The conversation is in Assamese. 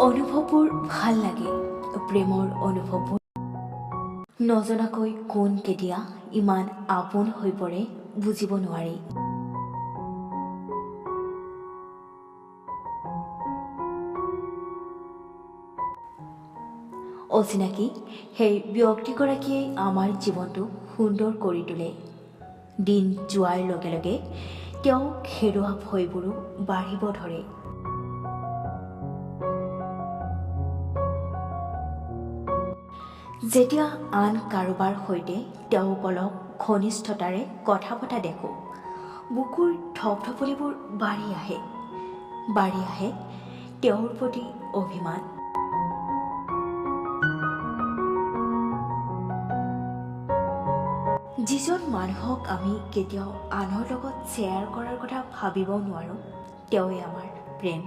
অনুভৱবোৰ ভাল লাগে, প্ৰেমৰ অনুভৱবোৰ নজনাকৈ কোন কেতিয়া ইমান আপোন হৈ পৰে বুজিব নোৱাৰি। অচিনাকি সেই ব্যক্তিগৰাকীয়ে আমাৰ জীৱনটো সুন্দৰ কৰি তোলে। দিন যোৱাৰ লগে লগে তেওঁক হেৰুৱা ভয়বোৰো বাঢ়িব ধৰে। যেতিয়া আন কাৰোবাৰ সৈতে তেওঁক অলপ ঘনিষ্ঠতাৰে কথা পতা দেখোঁ, বুকুৰ ধপধপনিবোৰ বাঢ়ি আহে তেওঁৰ প্ৰতি অভিমান। যিজন মানুহক আমি কেতিয়াও আনৰ লগত শ্বেয়াৰ কৰাৰ কথা ভাবিবও নোৱাৰোঁ, তেওঁৱেই আমাৰ প্ৰেম।